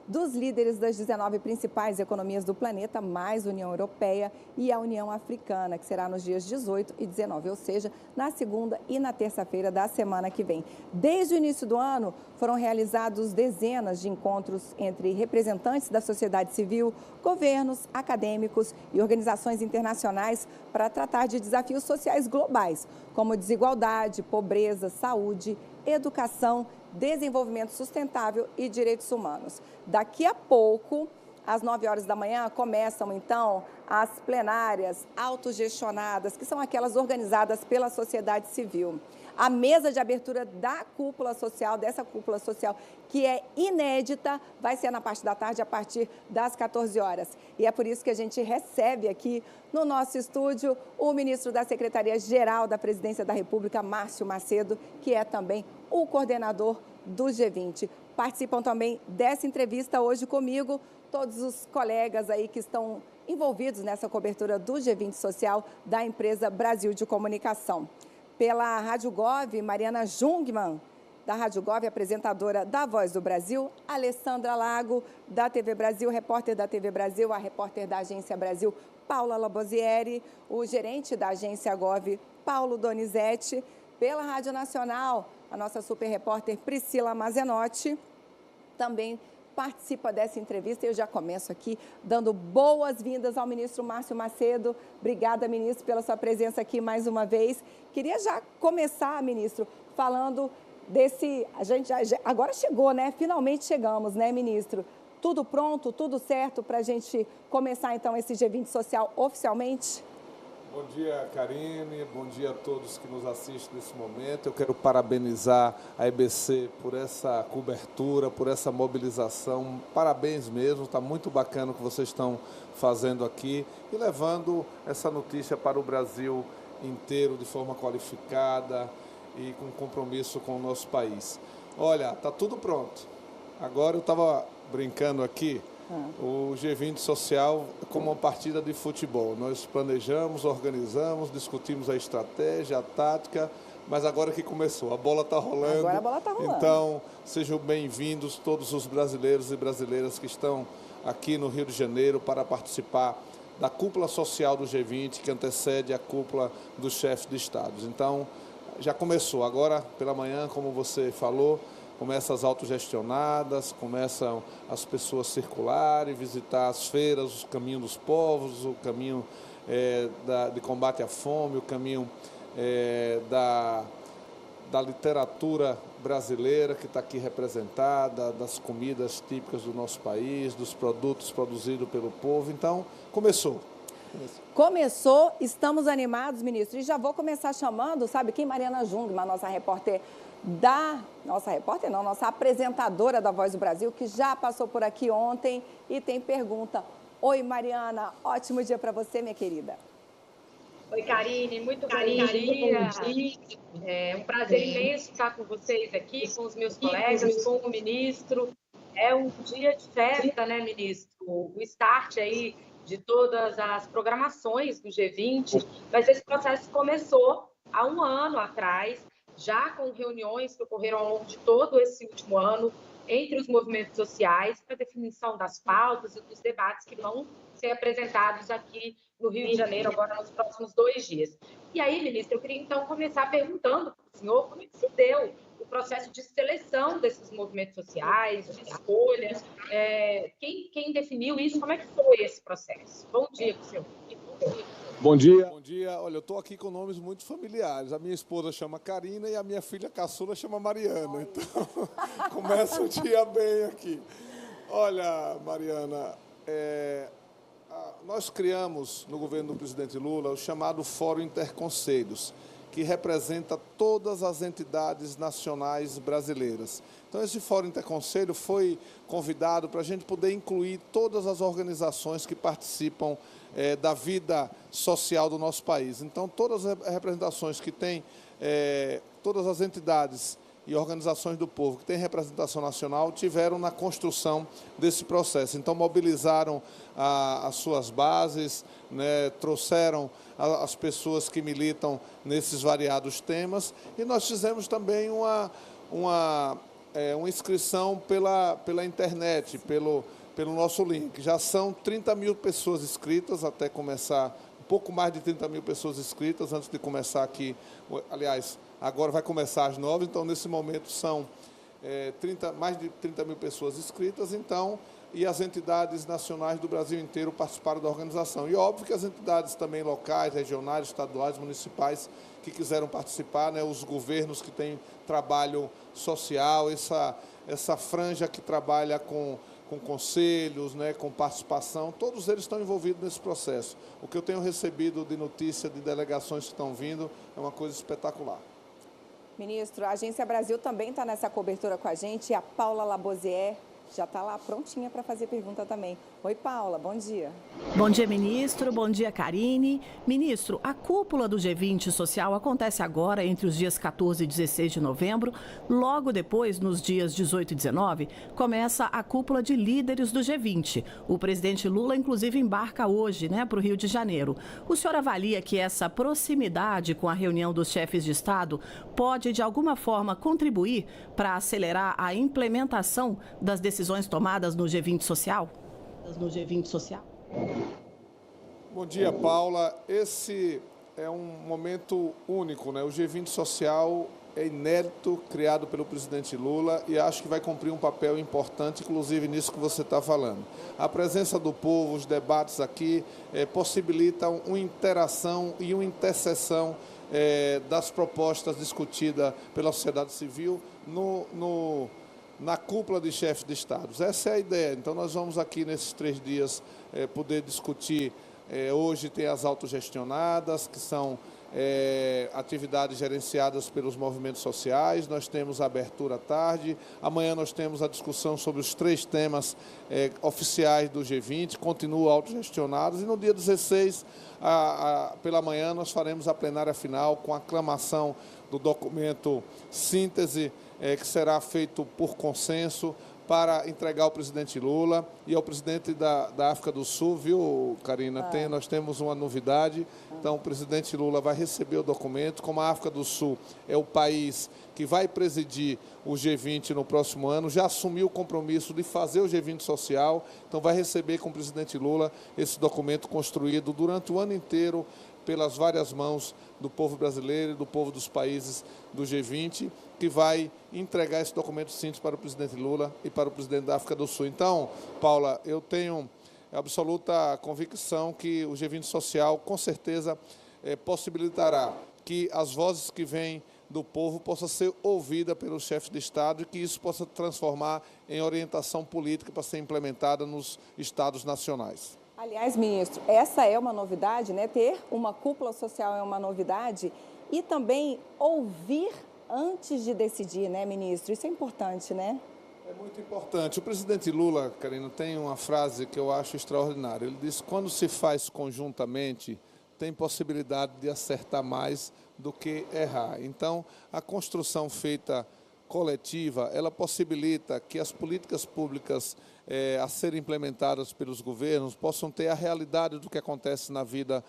dos líderes das 19 principais economias do planeta, mais União Europeia e a União Africana, que será nos dias 18 e 19, ou seja, na segunda e na terça-feira da semana que vem. Desde o início do ano, foram realizados dezenas de encontros entre representantes da sociedade civil, governos, acadêmicos e organizações internacionais para tratar de desafios sociais globais, como desigualdade, pobreza, saúde, educação, desenvolvimento sustentável e direitos humanos. Daqui a pouco, às 9 horas da manhã, começam então as plenárias autogestionadas, que são aquelas organizadas pela sociedade civil. A mesa de abertura da cúpula social, dessa cúpula social, que é inédita, vai ser na parte da tarde, a partir das 14 horas. E é por isso que a gente recebe aqui no nosso estúdio o ministro da Secretaria-Geral da Presidência da República, Márcio Macedo, que é também o coordenador do G20. Participam também dessa entrevista hoje comigo todos os colegas aí que estão envolvidos nessa cobertura do G20 Social da empresa Brasil de Comunicação. Pela Rádio Gov, Mariana Jungmann, da Rádio Gov, apresentadora da Voz do Brasil, Alessandra Lago, da TV Brasil, repórter da TV Brasil, a repórter da Agência Brasil, Paula Labosieri, o gerente da Agência Gov, Paulo Donizete, pela Rádio Nacional, a nossa super repórter Priscila Mazenotti, também participa dessa entrevista. Eu já começo aqui dando boas-vindas ao ministro Márcio Macedo. Obrigada, ministro, pela sua presença aqui mais uma vez. Queria já começar, ministro, falando desse... agora chegou, né? Finalmente chegamos, né, ministro? Tudo pronto, tudo certo para a gente começar, então, esse G20 Social oficialmente? Bom dia, Karine. Bom dia a todos que nos assistem nesse momento. Eu quero parabenizar a EBC por essa cobertura, por essa mobilização. Parabéns mesmo, está muito bacana o que vocês estão fazendo aqui e levando essa notícia para o Brasil inteiro de forma qualificada e com compromisso com o nosso país. Olha, está tudo pronto. Agora eu estava brincando aqui. O G20 Social é como uma partida de futebol. Nós planejamos, organizamos, discutimos a estratégia, a tática, mas agora que começou, a bola está rolando. Agora a bola está rolando. Então, sejam bem-vindos todos os brasileiros e brasileiras que estão aqui no Rio de Janeiro para participar da cúpula social do G20, que antecede a cúpula dos chefes de estados. Então, já começou. Agora, pela manhã, como você falou, começam as autogestionadas, começam as pessoas circularem, visitar as feiras, o caminho dos povos, o caminho de combate à fome, o caminho da literatura brasileira que está aqui representada, das comidas típicas do nosso país, dos produtos produzidos pelo povo. Então, começou. Começou, estamos animados, ministro. E já vou começar chamando, sabe quem? Mariana Jungmann, nossa apresentadora da Voz do Brasil, que já passou por aqui ontem e tem pergunta. Oi, Mariana, ótimo dia para você, minha querida. Oi, Karine, muito bom dia. É um prazer imenso estar com vocês aqui, com os meus colegas, com o ministro. É um dia de festa, né, ministro? O start aí de todas as programações do G20, mas esse processo começou há um ano atrás, já com reuniões que ocorreram ao longo de todo esse último ano entre os movimentos sociais para definição das pautas e dos debates que vão ser apresentados aqui no Rio de Janeiro agora nos próximos 2 dias. E aí, ministro, eu queria então começar perguntando para o senhor como é que se deu o processo de seleção desses movimentos sociais, de escolha, quem definiu isso, como é que foi esse processo? Bom dia para o senhor. Bom dia. Bom dia. Olha, eu estou aqui com nomes muito familiares. A minha esposa chama Karina e a minha filha caçula chama Mariana. Então, começa o dia bem aqui. Olha, Mariana, nós criamos no governo do presidente Lula o chamado Fórum Interconselhos, que representa todas as entidades nacionais brasileiras. Então, esse Fórum Interconselho foi convidado para a gente poder incluir todas as organizações que participam da vida social do nosso país. Então, todas as representações que têm, todas as entidades e organizações do povo que têm representação nacional tiveram na construção desse processo. Então, mobilizaram as suas bases, né, trouxeram as pessoas que militam nesses variados temas e nós fizemos também uma uma inscrição pela internet, pelo nosso link. Já são 30 mil pessoas inscritas até começar, um pouco mais de 30 mil pessoas inscritas antes de começar aqui. Aliás, agora vai começar às 9, então nesse momento são mais de 30 mil pessoas inscritas, então, e as entidades nacionais do Brasil inteiro participaram da organização. E óbvio que as entidades também locais, regionais, estaduais, municipais, que quiseram participar, né, os governos que têm trabalho social, essa franja que trabalha com conselhos, né, com participação, todos eles estão envolvidos nesse processo. O que eu tenho recebido de notícia de delegações que estão vindo é uma coisa espetacular. Ministro, a Agência Brasil também está nessa cobertura com a gente, e a Paula Labosière já está lá prontinha para fazer pergunta também. Oi, Paula, bom dia. Bom dia, ministro. Bom dia, Karine. Ministro, a cúpula do G20 Social acontece agora entre os dias 14 e 16 de novembro. Logo depois, nos dias 18 e 19, começa a cúpula de líderes do G20. O presidente Lula, inclusive, embarca hoje, para o Rio de Janeiro. O senhor avalia que essa proximidade com a reunião dos chefes de Estado pode, de alguma forma, contribuir para acelerar a implementação das decisões tomadas no G20 Social? Bom dia, Paula. Esse é um momento único, né? O G20 Social é inédito, criado pelo presidente Lula, e acho que vai cumprir um papel importante, inclusive nisso que você está falando. A presença do povo, os debates aqui, possibilitam uma interação e interseção das propostas discutidas pela sociedade civil na cúpula de chefes de Estados. Essa é a ideia. Então, nós vamos aqui, nesses 3 dias, poder discutir. Hoje tem as autogestionadas, que são atividades gerenciadas pelos movimentos sociais. Nós temos a abertura à tarde. Amanhã nós temos a discussão sobre os 3 temas oficiais do G20, continuam autogestionados. E no dia 16, pela manhã, nós faremos a plenária final com a aclamação do documento síntese, que será feito por consenso para entregar ao presidente Lula e ao presidente da África do Sul, viu, Karina? Nós temos uma novidade. Então, o presidente Lula vai receber o documento. Como a África do Sul é o país que vai presidir o G20 no próximo ano, já assumiu o compromisso de fazer o G20 social, então vai receber com o presidente Lula esse documento construído durante o ano inteiro pelas várias mãos do povo brasileiro e do povo dos países do G20, que vai entregar esse documento síntese para o presidente Lula e para o presidente da África do Sul. Então, Paula, eu tenho absoluta convicção que o G20 social, com certeza, possibilitará que as vozes que vêm do povo possam ser ouvidas pelos chefes de Estado e que isso possa transformar em orientação política para ser implementada nos Estados nacionais. Aliás, ministro, essa é uma novidade, né? Ter uma cúpula social é uma novidade, e também ouvir antes de decidir, né, ministro? Isso é importante, né? É muito importante. O presidente Lula, Karina, tem uma frase que eu acho extraordinária. Ele diz: quando se faz conjuntamente, tem possibilidade de acertar mais do que errar. Então, a construção feita coletiva, ela possibilita que as políticas públicas a serem implementadas pelos governos possam ter a realidade do que acontece na vida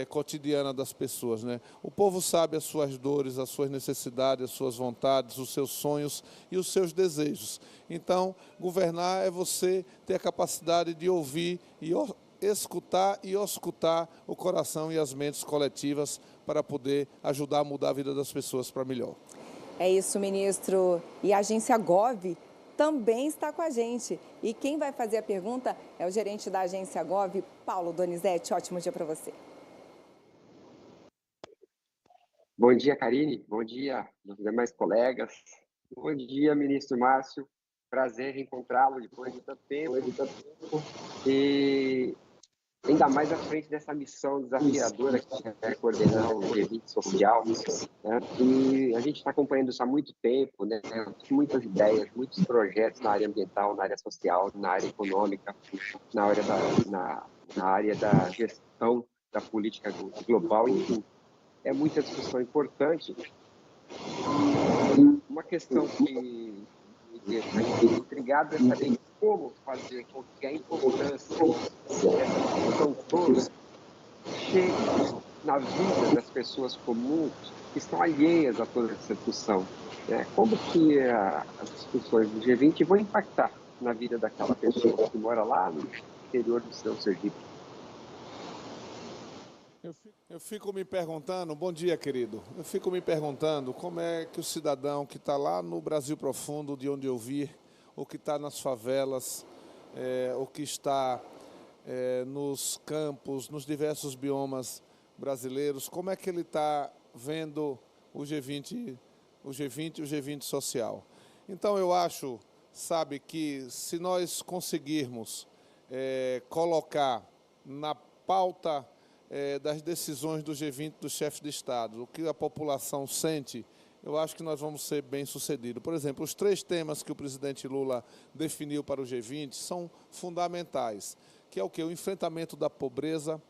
cotidiana das pessoas, né? O povo sabe as suas dores, as suas necessidades, as suas vontades, os seus sonhos e os seus desejos. Então, governar é você ter a capacidade de ouvir e escutar e auscultar o coração e as mentes coletivas para poder ajudar a mudar a vida das pessoas para melhor. É isso, ministro. E a agência Gov também está com a gente. E quem vai fazer a pergunta é o gerente da agência Gov, Paulo Donizete. Ótimo dia para você. Bom dia, Karine. Bom dia, meus demais colegas. Bom dia, ministro Márcio. Prazer reencontrá-lo depois de tanto tempo. E ainda mais à frente dessa missão desafiadora que é coordenar o G20 social, né? E a gente está acompanhando isso há muito tempo, né? Muitas ideias, muitos projetos na área ambiental, na área social, na área econômica, na área da gestão da política global, enfim. É muita discussão importante. Uma questão que a gente é intrigado é saber como fazer com que a importância dessa discussão toda chegue na vida das pessoas comuns que estão alheias a toda essa discussão. Como que as discussões do G20 vão impactar na vida daquela pessoa que mora lá no interior do seu Sergipe? Eu fico me perguntando, bom dia, querido, eu fico me perguntando como é que o cidadão que está lá no Brasil profundo, de onde eu vi, ou que está nas favelas, ou que está nos campos, nos diversos biomas brasileiros, como é que ele está vendo o G20 e o G20 social. Então, eu acho, sabe, que se nós conseguirmos colocar na pauta das decisões do G20 dos chefes de Estado, o que a população sente, eu acho que nós vamos ser bem-sucedidos. Por exemplo, os 3 temas que o presidente Lula definiu para o G20 são fundamentais, que é o quê? O enfrentamento da pobreza,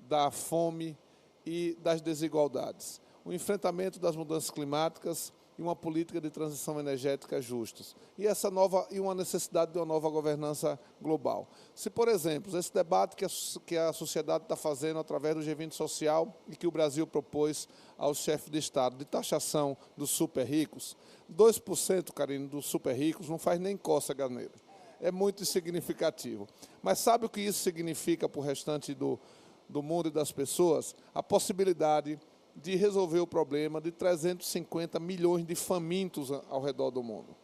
da fome e das desigualdades. O enfrentamento das mudanças climáticas e uma política de transição energética justas. E uma necessidade de uma nova governança global. Se, por exemplo, esse debate que a sociedade está fazendo através do G20 social e que o Brasil propôs aos chefes de Estado de taxação dos super ricos, 2%, Karine, dos super ricos não faz nem cócega nele. É muito significativo. Mas sabe o que isso significa para o restante do mundo e das pessoas? A possibilidade de resolver o problema de 350 milhões de famintos ao redor do mundo.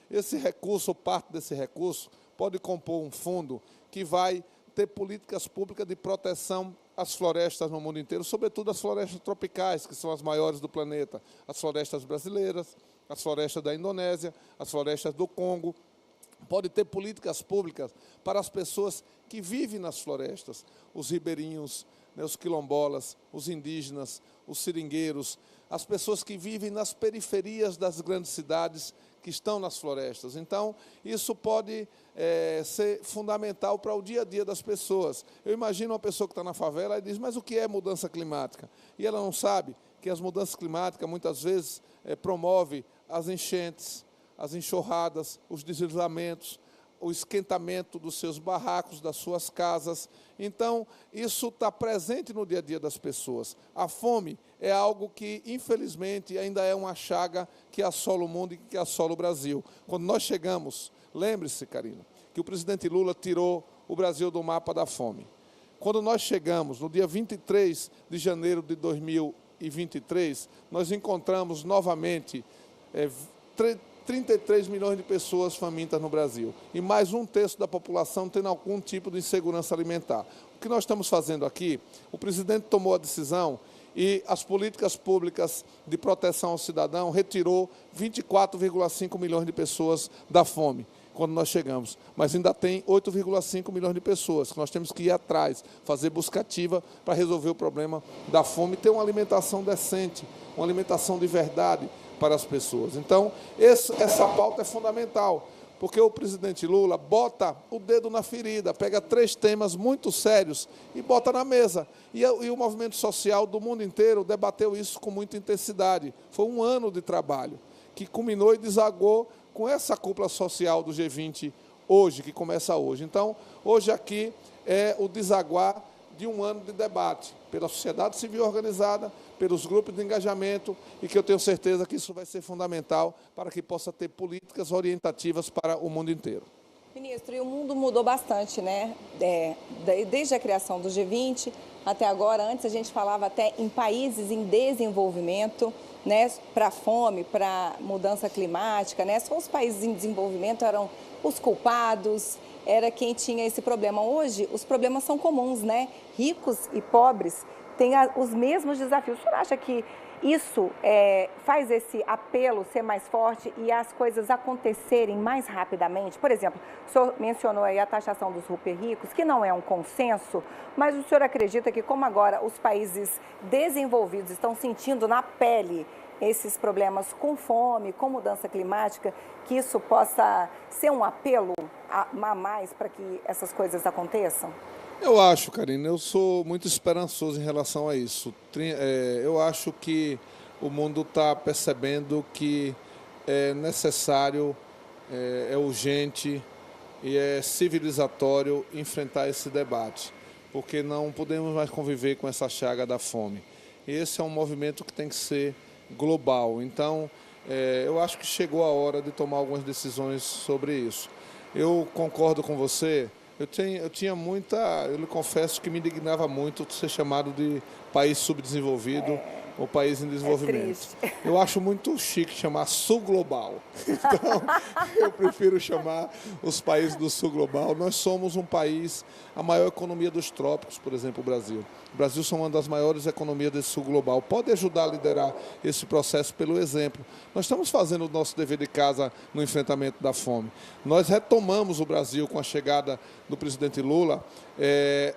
Esse recurso, ou parte desse recurso, pode compor um fundo que vai ter políticas públicas de proteção às florestas no mundo inteiro, sobretudo as florestas tropicais, que são as maiores do planeta, as florestas brasileiras, as florestas da Indonésia, as florestas do Congo. Pode ter políticas públicas para as pessoas que vivem nas florestas, os ribeirinhos, os quilombolas, os indígenas, os seringueiros, as pessoas que vivem nas periferias das grandes cidades que estão nas florestas. Então, isso pode ser fundamental para o dia a dia das pessoas. Eu imagino uma pessoa que está na favela e diz, mas o que é mudança climática? E ela não sabe que as mudanças climáticas, muitas vezes, promovem as enchentes, as enxurradas, os deslizamentos, o esquentamento dos seus barracos, das suas casas. Então, isso está presente no dia a dia das pessoas. A fome é algo que, infelizmente, ainda é uma chaga que assola o mundo e que assola o Brasil. Quando nós chegamos, lembre-se, Karina, que o presidente Lula tirou o Brasil do mapa da fome. Quando nós chegamos, no dia 23 de janeiro de 2023, nós encontramos novamente 33 milhões de pessoas famintas no Brasil e mais 1/3 da população tendo algum tipo de insegurança alimentar. O que nós estamos fazendo aqui, o presidente tomou a decisão e as políticas públicas de proteção ao cidadão retirou 24,5 milhões de pessoas da fome quando nós chegamos, mas ainda tem 8,5 milhões de pessoas que nós temos que ir atrás, fazer busca ativa para resolver o problema da fome e ter uma alimentação decente, uma alimentação de verdade para as pessoas. Então, essa pauta é fundamental, porque o presidente Lula bota o dedo na ferida, pega 3 temas muito sérios e bota na mesa. E o movimento social do mundo inteiro debateu isso com muita intensidade. Foi um ano de trabalho, que culminou e desagou com essa cúpula social do G20 hoje, que começa hoje. Então, hoje aqui é o desaguar de um ano de debate pela sociedade civil organizada, pelos grupos de engajamento e que eu tenho certeza que isso vai ser fundamental para que possa ter políticas orientativas para o mundo inteiro. Ministro, e o mundo mudou bastante, né? Desde a criação do G20 até agora. Antes a gente falava até em países em desenvolvimento, né? Para fome, para mudança climática, né? Só os países em desenvolvimento eram os culpados, era quem tinha esse problema. Hoje, os problemas são comuns, né? Ricos e pobres têm os mesmos desafios. O senhor acha que isso faz esse apelo ser mais forte e as coisas acontecerem mais rapidamente? Por exemplo, o senhor mencionou aí a taxação dos super ricos, que não é um consenso, mas o senhor acredita que, como agora os países desenvolvidos estão sentindo na pele esses problemas com fome, com mudança climática, que isso possa ser um apelo a mais para que essas coisas aconteçam? Eu acho, Karina, eu sou muito esperançoso em relação a isso. Eu acho que o mundo está percebendo que é necessário, é urgente e é civilizatório enfrentar esse debate, porque não podemos mais conviver com essa chaga da fome. esse é um movimento que tem que ser global. Então, eu acho que chegou a hora de tomar algumas decisões sobre isso. Eu concordo com você. Eu lhe confesso que me indignava muito ser chamado de país subdesenvolvido ou país em desenvolvimento. Eu acho muito chique chamar sul global. Então, eu prefiro chamar os países do sul global. Nós somos um país, a maior economia dos trópicos, por exemplo, o Brasil. O Brasil é uma das maiores economias desse sul global. Pode ajudar a liderar esse processo pelo exemplo. Nós estamos fazendo o nosso dever de casa no enfrentamento da fome. Nós retomamos o Brasil com a chegada do presidente Lula,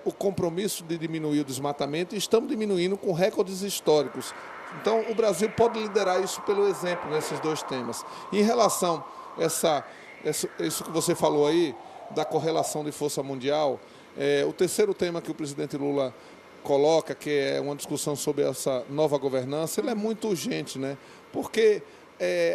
o compromisso de diminuir o desmatamento, e estamos diminuindo com recordes históricos. Então, o Brasil pode liderar isso pelo exemplo nesses dois temas. Em relação a isso que você falou aí, da correlação de força mundial, o terceiro tema que o presidente Lula coloca, que é uma discussão sobre essa nova governança, ele é muito urgente, né? Porque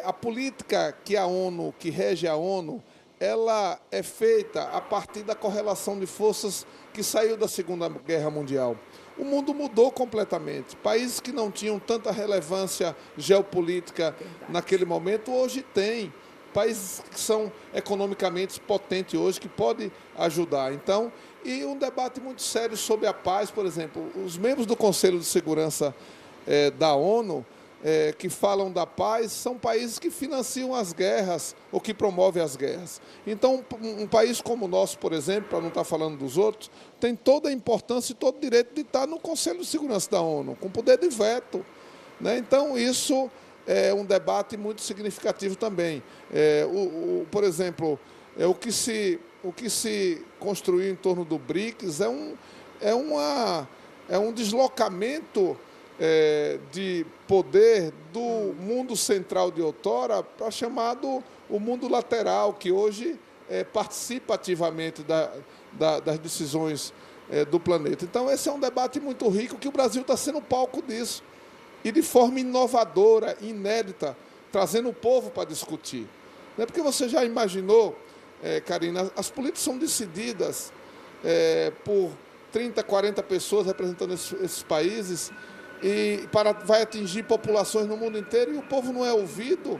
a política que rege a ONU, ela é feita a partir da correlação de forças que saiu da Segunda Guerra Mundial. O mundo mudou completamente. Países que não tinham tanta relevância geopolítica naquele momento, hoje têm. Países que são economicamente potentes hoje, que podem ajudar. Então, e um debate muito sério sobre a paz, por exemplo. Os membros do Conselho de Segurança da ONU, que falam da paz, são países que financiam as guerras ou que promovem as guerras. Então, um país como o nosso, por exemplo, para não estar falando dos outros, tem toda a importância e todo o direito de estar no Conselho de Segurança da ONU, com poder de veto, né? Então, isso é um debate muito significativo também. Por exemplo, o que se construiu em torno do BRICS é um deslocamento de poder do mundo central de outrora para chamado o mundo lateral, que hoje participa ativamente das decisões do planeta. Então, esse é um debate muito rico, que o Brasil está sendo palco disso, e de forma inovadora, inédita, trazendo o povo para discutir. Não é porque você já imaginou, Karina, as políticas são decididas por 30, 40 pessoas representando esses países, e vai atingir populações no mundo inteiro, e o povo não é ouvido.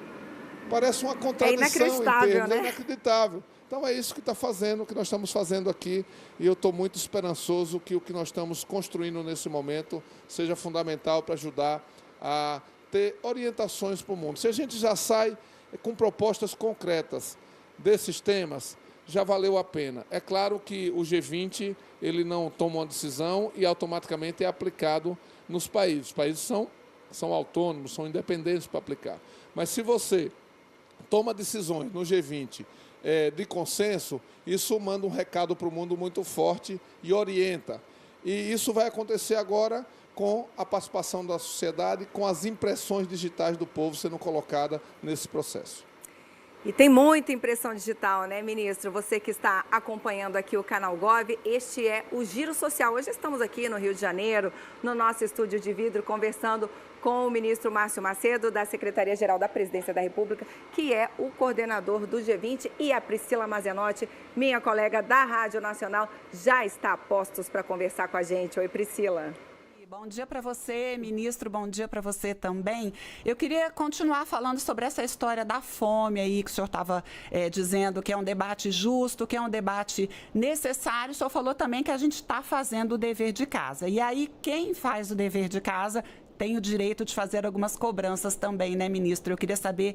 Parece uma contradição em termos, né? É inacreditável. Então é isso que que nós estamos fazendo aqui, e eu estou muito esperançoso que o que nós estamos construindo nesse momento seja fundamental para ajudar a ter orientações para o mundo. Se a gente já sai com propostas concretas desses temas, já valeu a pena. É claro que o G20 ele não toma uma decisão e automaticamente é aplicado nos países. Os países são autônomos, são independentes para aplicar. Mas se você toma decisões no G20 de consenso, isso manda um recado para o mundo muito forte e orienta. E isso vai acontecer agora com a participação da sociedade, com as impressões digitais do povo sendo colocada nesse processo. E tem muita impressão digital, né, ministro? Você que está acompanhando aqui o Canal Gov, este é o Giro Social. Hoje estamos aqui no Rio de Janeiro, no nosso estúdio de vidro, conversando com o ministro Márcio Macedo, da Secretaria-Geral da Presidência da República, que é o coordenador do G20, e a Priscila Mazenotti, minha colega da Rádio Nacional, já está a postos para conversar com a gente. Oi, Priscila. Bom dia para você, ministro, bom dia para você também. Eu queria continuar falando sobre essa história da fome aí, que o senhor estava dizendo que é um debate justo, que é um debate necessário. O senhor falou também que a gente está fazendo o dever de casa. E aí, quem faz o dever de casa tem o direito de fazer algumas cobranças também, né, ministro? Eu queria saber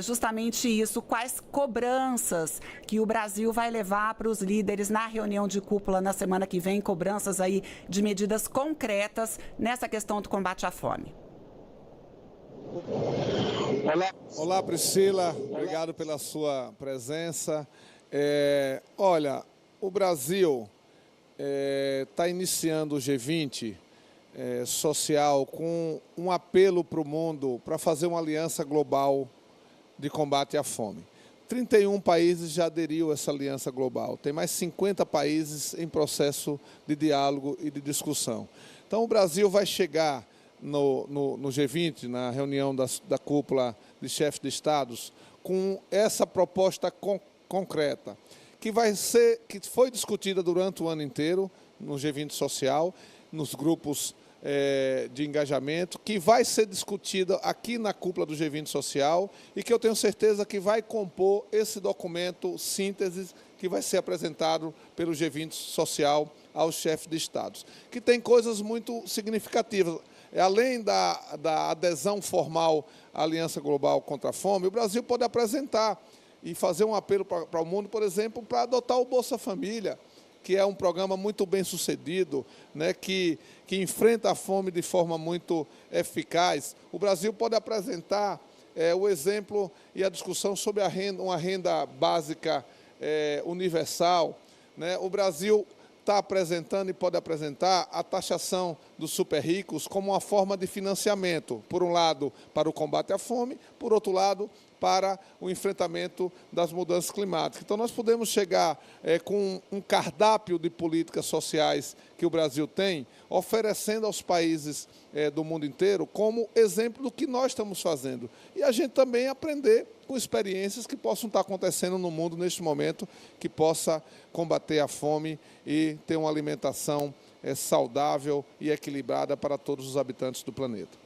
justamente isso, quais cobranças que o Brasil vai levar para os líderes na reunião de cúpula na semana que vem, cobranças aí de medidas concretas nessa questão do combate à fome. Olá, Priscila, obrigado pela sua presença. Olha, o Brasil está iniciando o G20 social com um apelo para o mundo para fazer uma aliança global de combate à fome. 31 países já aderiram a essa aliança global. Tem mais 50 países em processo de diálogo e de discussão. Então, o Brasil vai chegar no G20, na reunião da cúpula de chefes de estados, com essa proposta concreta, que foi discutida durante o ano inteiro no G20 social, nos grupos de engajamento, que vai ser discutida aqui na cúpula do G20 Social e que eu tenho certeza que vai compor esse documento síntese que vai ser apresentado pelo G20 Social aos chefes de Estados, que tem coisas muito significativas. Além da adesão formal à Aliança Global contra a Fome, o Brasil pode apresentar e fazer um apelo para o mundo, por exemplo, para adotar o Bolsa Família, que é um programa muito bem sucedido, né, que enfrenta a fome de forma muito eficaz. O Brasil pode apresentar o exemplo e a discussão sobre uma renda básica universal, né? O Brasil está apresentando e pode apresentar a taxação dos super ricos como uma forma de financiamento, por um lado, para o combate à fome, por outro lado, para o enfrentamento das mudanças climáticas. Então, nós podemos chegar com um cardápio de políticas sociais que o Brasil tem, oferecendo aos países do mundo inteiro como exemplo do que nós estamos fazendo. E a gente também aprender com experiências que possam estar acontecendo no mundo neste momento, que possa combater a fome e ter uma alimentação saudável e equilibrada para todos os habitantes do planeta.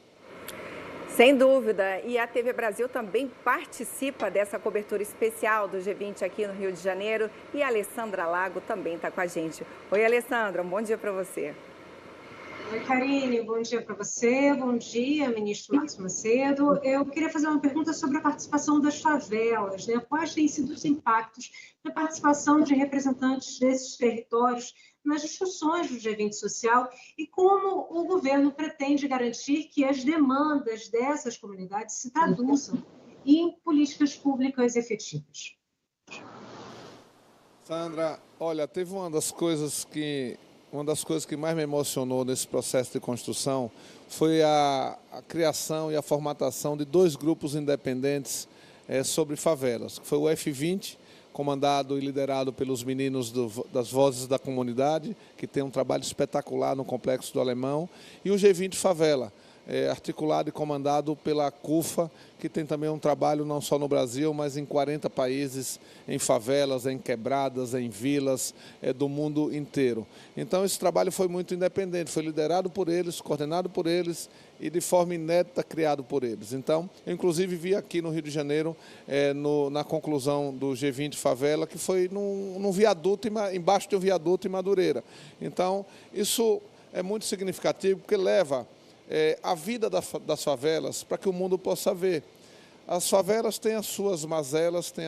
Sem dúvida, e a TV Brasil também participa dessa cobertura especial do G20 aqui no Rio de Janeiro, e a Alessandra Lago também está com a gente. Oi, Alessandra, um bom dia para você. Oi, Karine, bom dia para você, bom dia, ministro Marcos Macedo. Eu queria fazer uma pergunta sobre a participação das favelas, né? Quais têm sido os impactos da participação de representantes desses territórios nas discussões do G20 Social e como o governo pretende garantir que as demandas dessas comunidades se traduzam em políticas públicas efetivas? Sandra, olha, teve uma das coisas que mais me emocionou nesse processo de construção foi a criação e a formatação de 2 grupos independentes sobre favelas, que foi o F20, comandado e liderado pelos meninos das Vozes da Comunidade, que tem um trabalho espetacular no Complexo do Alemão, e o G20 Favela, articulado e comandado pela CUFA, que tem também um trabalho não só no Brasil, mas em 40 países, em favelas, em quebradas, em vilas do mundo inteiro. Então, esse trabalho foi muito independente, foi liderado por eles, coordenado por eles e de forma inédita criado por eles. Então, eu inclusive vi aqui no Rio de Janeiro, na conclusão do G20 Favela, que foi num viaduto, embaixo de um viaduto em Madureira. Então, isso é muito significativo, porque leva a vida das favelas para que o mundo possa ver. As favelas têm as suas mazelas, têm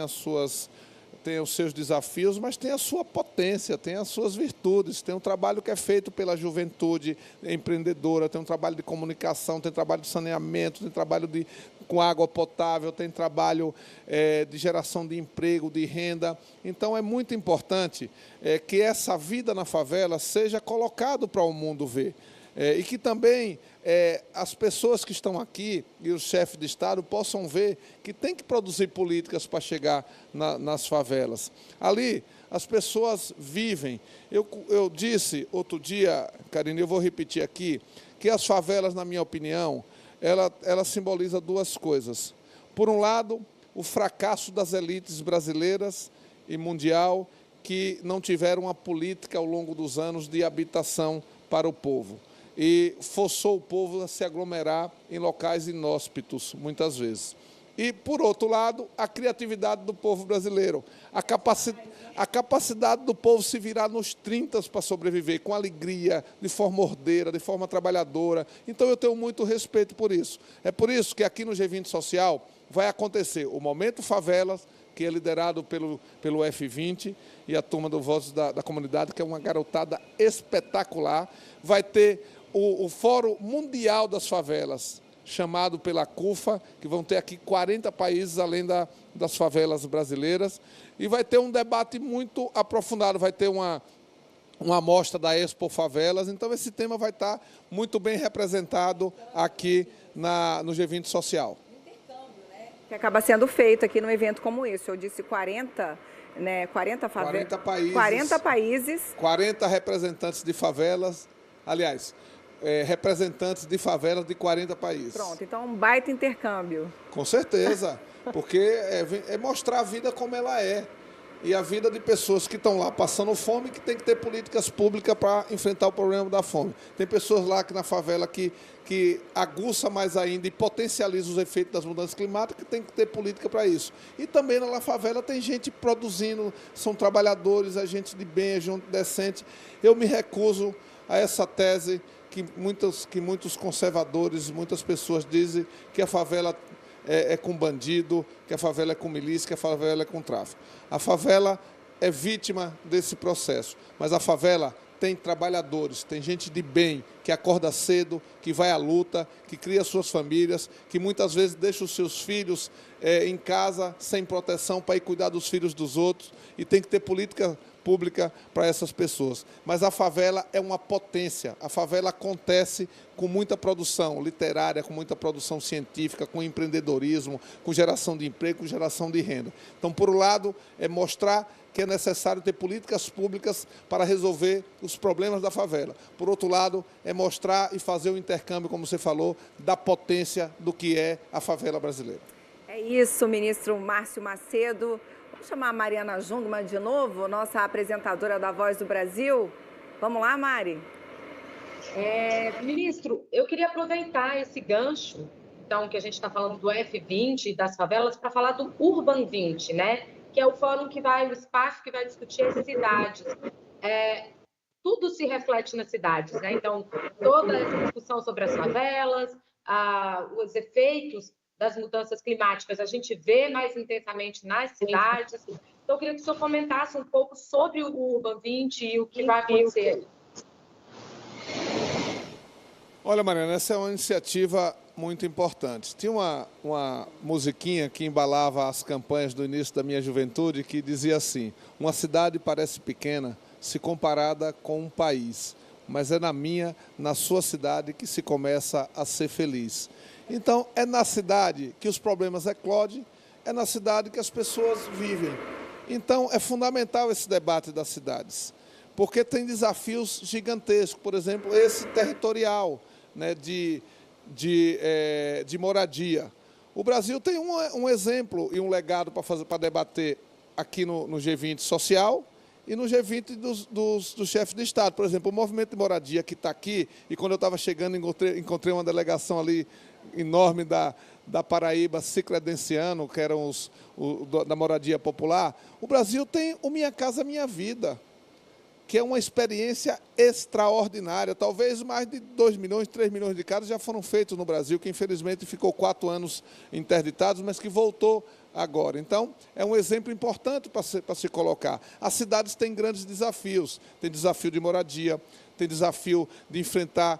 os seus desafios, mas tem a sua potência, tem as suas virtudes, tem um trabalho que é feito pela juventude empreendedora, tem um trabalho de comunicação, tem trabalho de saneamento, tem trabalho com água potável, tem trabalho de geração de emprego, de renda. Então, é muito importante que essa vida na favela seja colocado para o mundo ver. E que também as pessoas que estão aqui e os chefes de Estado possam ver que tem que produzir políticas para chegar nas favelas. Ali, as pessoas vivem. Eu disse outro dia, Karine, eu vou repetir aqui, que as favelas, na minha opinião, ela simboliza 2 coisas. Por um lado, o fracasso das elites brasileiras e mundial, que não tiveram uma política ao longo dos anos de habitação para o povo. E forçou o povo a se aglomerar em locais inóspitos, muitas vezes. E, por outro lado, a criatividade do povo brasileiro, a capacidade do povo se virar nos 30 para sobreviver, com alegria, de forma ordeira, de forma trabalhadora. Então, eu tenho muito respeito por isso. É por isso que aqui no G20 Social vai acontecer o Momento Favelas, que é liderado pelo F20 e a turma do Vozes da Comunidade, que é uma garotada espetacular. Vai ter o Fórum Mundial das Favelas, chamado pela CUFA, que vão ter aqui 40 países, além das favelas brasileiras, e vai ter um debate muito aprofundado, vai ter uma amostra da Expo Favelas, então esse tema vai estar muito bem representado aqui no G20 Social. Que acaba sendo feito aqui num evento como esse, eu disse 40, né, 40 favelas, 40 países, 40 representantes de favelas, aliás, representantes de favelas de 40 países. Pronto, então um baita intercâmbio. Com certeza, porque é mostrar a vida como ela é. e a vida de pessoas que estão lá passando fome, que tem que ter políticas públicas para enfrentar o problema da fome. Tem pessoas lá que na favela que aguça mais ainda e potencializa os efeitos das mudanças climáticas, que tem que ter política para isso. E também na favela tem gente produzindo, são trabalhadores, é gente de bem, é gente decente. Eu me recuso a essa tese que muitos conservadores, muitas pessoas dizem que a favela é com bandido, que a favela é com milícia, que a favela é com tráfico. A favela é vítima desse processo, mas a favela tem trabalhadores, tem gente de bem, que acorda cedo, que vai à luta, que cria suas famílias, que muitas vezes deixa os seus filhos em casa, sem proteção, para ir cuidar dos filhos dos outros, e tem que ter política pública para essas pessoas. Mas a favela é uma potência, a favela acontece com muita produção literária, com muita produção científica, com empreendedorismo, com geração de emprego, com geração de renda. Então, por um lado, é mostrar que é necessário ter políticas públicas para resolver os problemas da favela. Por outro lado, é mostrar e fazer o intercâmbio, como você falou, da potência do que é a favela brasileira. É isso, ministro Márcio Macedo. Vamos chamar a Mariana Jungmann de novo, nossa apresentadora da Voz do Brasil. Vamos lá, Mari? Ministro, eu queria aproveitar esse gancho, então, que a gente está falando do F20 e das favelas, para falar do Urban 20, né? Que é o fórum o espaço que vai discutir as cidades. Tudo se reflete nas cidades, né? Então, toda essa discussão sobre as favelas, os efeitos das mudanças climáticas, a gente vê mais intensamente nas cidades. Então, eu queria que o senhor comentasse um pouco sobre o Urban 20 e o que vai acontecer. Olha, Mariana, essa é uma iniciativa muito importante. Tinha uma musiquinha que embalava as campanhas do início da minha juventude que dizia assim: uma cidade parece pequena se comparada com um país, mas é na sua cidade que se começa a ser feliz. Então, é na cidade que os problemas eclodem, é na cidade que as pessoas vivem. Então, é fundamental esse debate das cidades, porque tem desafios gigantescos, por exemplo, esse territorial, né, de moradia. O Brasil tem um exemplo e um legado para debater aqui no G20 social e no G20 dos chefes de Estado. Por exemplo, o movimento de moradia que está aqui, e quando eu estava chegando encontrei uma delegação ali enorme da Paraíba se credenciando, que eram da moradia popular. O Brasil tem o Minha Casa Minha Vida, que é uma experiência extraordinária. Talvez mais de 2 milhões, 3 milhões de casas já foram feitos no Brasil, que infelizmente ficou 4 anos interditados, mas que voltou agora. Então, é um exemplo importante para se colocar. As cidades têm grandes desafios. Tem desafio de moradia, tem desafio de enfrentar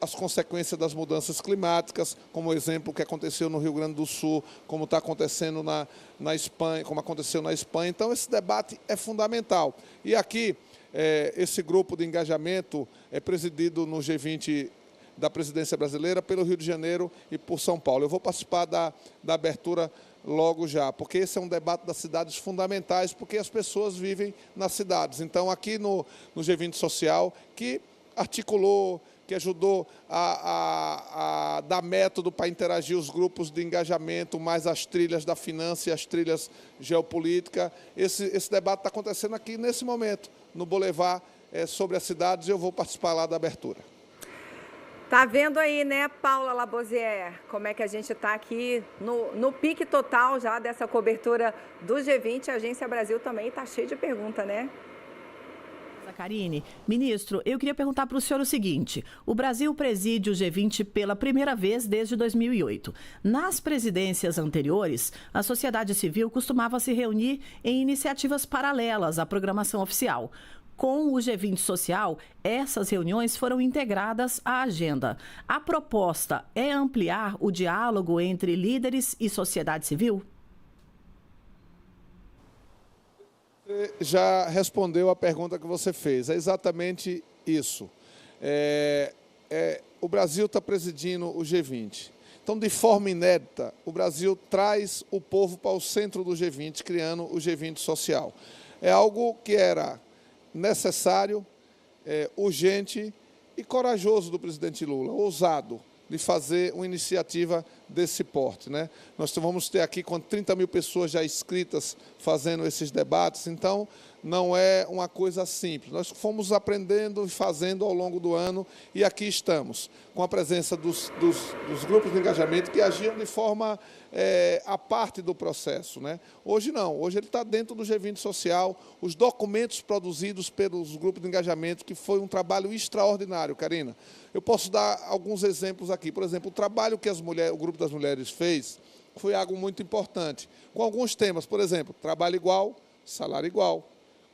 as consequências das mudanças climáticas, como o exemplo que aconteceu no Rio Grande do Sul, como está acontecendo na Espanha, como aconteceu na Espanha. Então, esse debate é fundamental. E aqui, esse grupo de engajamento é presidido no G20 da presidência brasileira pelo Rio de Janeiro e por São Paulo. Eu vou participar da abertura logo já, porque esse é um debate das cidades fundamentais, porque as pessoas vivem nas cidades. Então, aqui no G20 Social, que articulou, que ajudou a dar método para interagir os grupos de engajamento, mais as trilhas da finança e as trilhas geopolítica. Esse debate está acontecendo aqui nesse momento, no Boulevard, sobre as cidades, e eu vou participar lá da abertura. Tá vendo aí, né, Paula Labosière, como é que a gente está aqui no pique total já dessa cobertura do G20. A Agência Brasil também está cheia de perguntas, né? Karine, ministro, eu queria perguntar para o senhor o seguinte: o Brasil preside o G20 pela primeira vez desde 2008. Nas presidências anteriores, a sociedade civil costumava se reunir em iniciativas paralelas à programação oficial. Com o G20 Social, essas reuniões foram integradas à agenda. A proposta é ampliar o diálogo entre líderes e sociedade civil? Você já respondeu a pergunta que você fez. É exatamente isso. O Brasil está presidindo o G20. Então, de forma inédita, o Brasil traz o povo para o centro do G20, criando o G20 Social. É algo que era necessário, urgente e corajoso do presidente Lula, ousado. de fazer uma iniciativa desse porte, né? Nós vamos ter aqui com 30 mil pessoas já inscritas fazendo esses debates, então não é uma coisa simples. Nós fomos aprendendo e fazendo ao longo do ano e aqui estamos, com a presença dos grupos de engajamento que agiam de forma à parte do processo, né? Hoje não, hoje ele está dentro do G20 Social, os documentos produzidos pelos grupos de engajamento, que foi um trabalho extraordinário, Karina. Eu posso dar alguns exemplos aqui. Por exemplo, o trabalho que o Grupo das Mulheres fez foi algo muito importante, com alguns temas, por exemplo, trabalho igual, salário igual,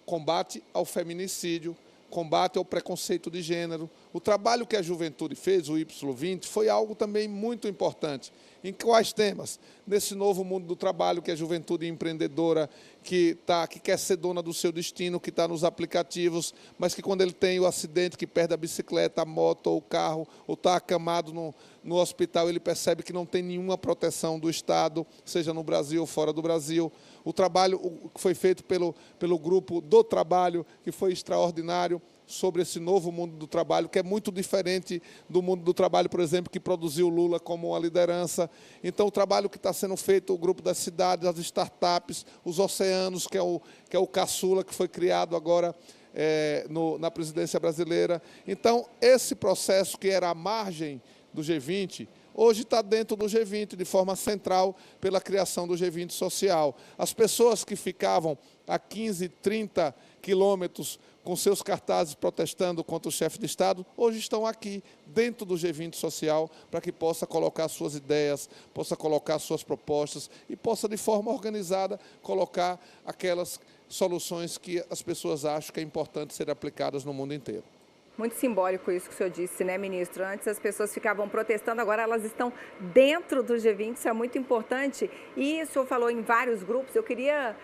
combate ao feminicídio, combate ao preconceito de gênero. O trabalho que a juventude fez, o Y20, foi algo também muito importante. Em quais temas? Nesse novo mundo do trabalho, que é a juventude empreendedora, que quer ser dona do seu destino, que está nos aplicativos, mas que quando ele tem o acidente, que perde a bicicleta, a moto ou o carro, ou está acamado no hospital, ele percebe que não tem nenhuma proteção do Estado, seja no Brasil ou fora do Brasil. O trabalho que foi feito pelo grupo do trabalho, que foi extraordinário, sobre esse novo mundo do trabalho, que é muito diferente do mundo do trabalho, por exemplo, que produziu Lula como uma liderança. Então, o trabalho que está sendo feito, o grupo das cidades, as startups, os oceanos, que é o caçula, que foi criado agora na presidência brasileira. Então, esse processo que era à margem do G20, hoje está dentro do G20, de forma central, pela criação do G20 Social. As pessoas que ficavam a 15, 30 quilômetros com seus cartazes protestando contra o chefe de Estado, hoje estão aqui, dentro do G20 Social, para que possa colocar suas ideias, possa colocar suas propostas e possa, de forma organizada, colocar aquelas soluções que as pessoas acham que é importante serem aplicadas no mundo inteiro. Muito simbólico isso que o senhor disse, né, ministro? Antes as pessoas ficavam protestando, agora elas estão dentro do G20, isso é muito importante. E o senhor falou em vários grupos, eu queria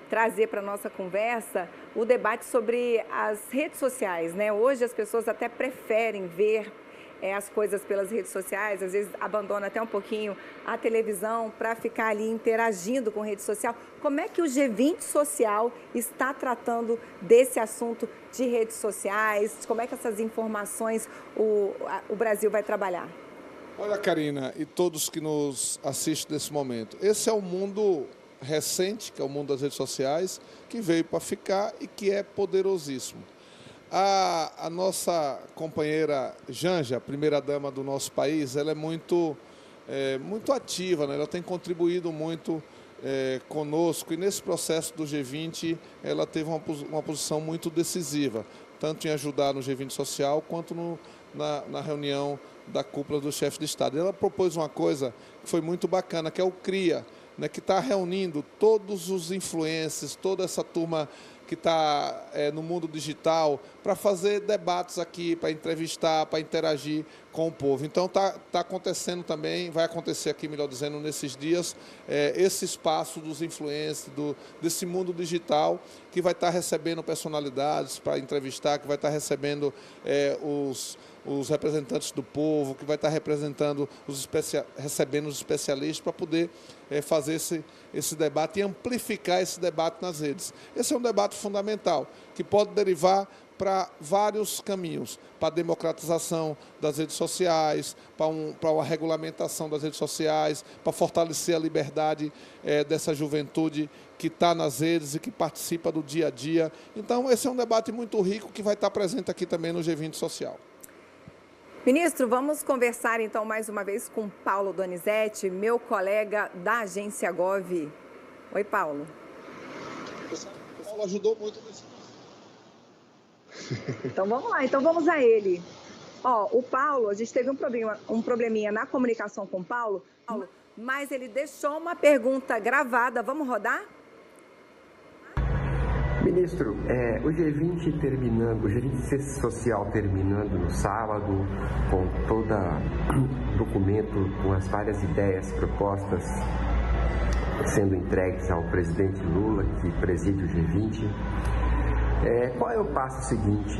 trazer para a nossa conversa o debate sobre as redes sociais, né? Hoje as pessoas até preferem ver as coisas pelas redes sociais, às vezes abandona até um pouquinho a televisão para ficar ali interagindo com rede social. Como é que o G20 Social está tratando desse assunto de redes sociais? Como é que essas informações o Brasil vai trabalhar? Olha, Karina, e todos que nos assistem nesse momento, esse é o mundo recente, que é o mundo das redes sociais, que veio para ficar e que é poderosíssimo. A nossa companheira Janja, primeira-dama do nosso país, ela é muito ativa, né? Ela tem contribuído muito conosco e nesse processo do G20 ela teve uma posição muito decisiva, tanto em ajudar no G20 Social quanto na reunião da cúpula do chefe de Estado. Ela propôs uma coisa que foi muito bacana, que é o CRIA, né, que está reunindo todos os influencers, toda essa turma que está no mundo digital, para fazer debates aqui, para entrevistar, para interagir com o povo. Então, está acontecendo também, vai acontecer aqui, melhor dizendo, nesses dias, esse espaço dos influencers, desse mundo digital, que vai estar recebendo personalidades para entrevistar, que vai estar recebendo os representantes do povo, que vai estar recebendo os especialistas para poder fazer esse debate e amplificar esse debate nas redes. Esse é um debate fundamental, que pode derivar para vários caminhos, para a democratização das redes sociais, para uma regulamentação das redes sociais, para fortalecer a liberdade dessa juventude que está nas redes e que participa do dia a dia. Então, esse é um debate muito rico que vai estar presente aqui também no G20 Social. Ministro, vamos conversar então mais uma vez com Paulo Donizete, meu colega da Agência Gov. Oi, Paulo. O Paulo ajudou muito nesse. Então vamos lá, então vamos a ele. O Paulo, a gente teve um probleminha na comunicação com o Paulo, mas ele deixou uma pergunta gravada. Vamos rodar? Ministro, o G20 terminando, o G20 Social terminando no sábado, com todo documento, com as várias ideias propostas sendo entregues ao presidente Lula, que preside o G20. Qual é o passo seguinte?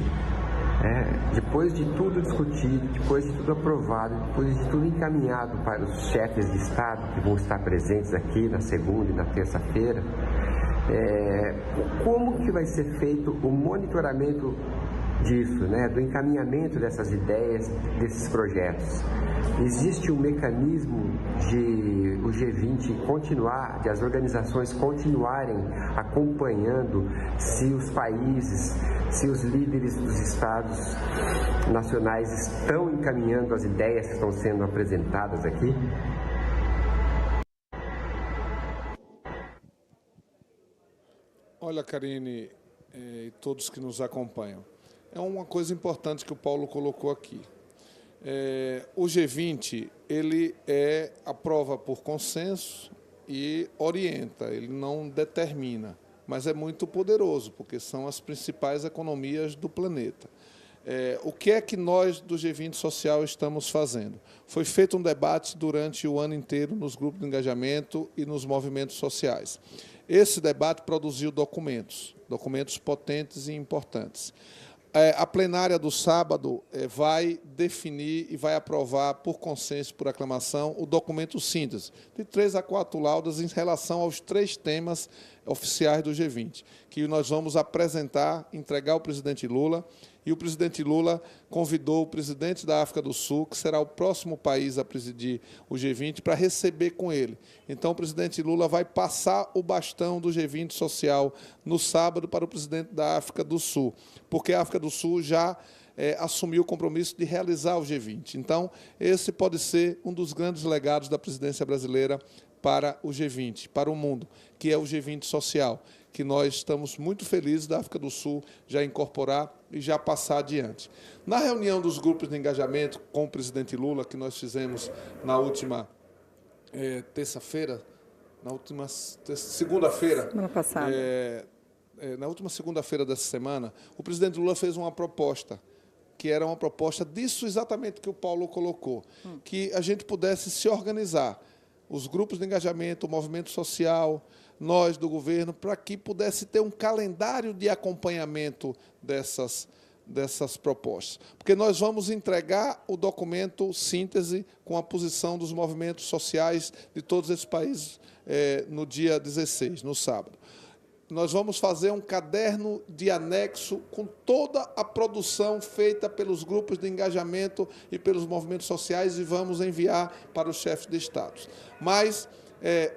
Depois de tudo discutido, depois de tudo aprovado, depois de tudo encaminhado para os chefes de Estado que vão estar presentes aqui na segunda e na terça-feira, como que vai ser feito o monitoramento disso, né, do encaminhamento dessas ideias, desses projetos. Existe um mecanismo de o G20 continuar, de as organizações continuarem acompanhando se os países, se os líderes dos estados nacionais estão encaminhando as ideias que estão sendo apresentadas aqui? Olha, Karine, e todos que nos acompanham, é uma coisa importante que o Paulo colocou aqui. O G20, ele aprova por consenso e orienta, ele não determina, mas é muito poderoso, porque são as principais economias do planeta. O que é que nós do G20 Social estamos fazendo? Foi feito um debate durante o ano inteiro nos grupos de engajamento e nos movimentos sociais. Esse debate produziu documentos potentes e importantes. A plenária do sábado vai definir e vai aprovar por consenso, por aclamação, o documento síntese, de 3 a 4 laudas em relação aos 3 temas oficiais do G20, que nós vamos apresentar, entregar ao presidente Lula, e o presidente Lula convidou o presidente da África do Sul, que será o próximo país a presidir o G20, para receber com ele. Então, o presidente Lula vai passar o bastão do G20 Social no sábado para o presidente da África do Sul, porque a África do Sul já assumiu o compromisso de realizar o G20. Então, esse pode ser um dos grandes legados da presidência brasileira para o G20, para o mundo, que é o G20 Social, que nós estamos muito felizes da África do Sul já incorporar e já passar adiante. Na reunião dos grupos de engajamento com o presidente Lula, que nós fizemos na última terça-feira, na última segunda-feira, semana passada, na última segunda-feira dessa semana, o presidente Lula fez uma proposta, que era uma proposta disso exatamente que o Paulo colocou, que a gente pudesse se organizar, os grupos de engajamento, o movimento social, nós do governo, para que pudesse ter um calendário de acompanhamento dessas propostas. Porque nós vamos entregar o documento síntese com a posição dos movimentos sociais de todos esses países no dia 16, no sábado. Nós vamos fazer um caderno de anexo com toda a produção feita pelos grupos de engajamento e pelos movimentos sociais e vamos enviar para os chefes de Estado. Mas,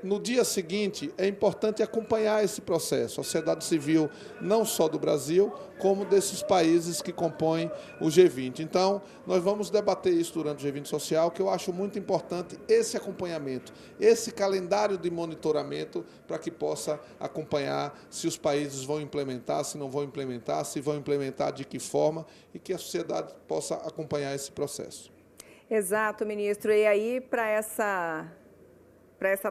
no dia seguinte, é importante acompanhar esse processo, a sociedade civil, não só do Brasil, como desses países que compõem o G20. Então, nós vamos debater isso durante o G20 Social, que eu acho muito importante esse acompanhamento, esse calendário de monitoramento, para que possa acompanhar se os países vão implementar, se não vão implementar, se vão implementar de que forma, e que a sociedade possa acompanhar esse processo. Exato, ministro. E aí, para essa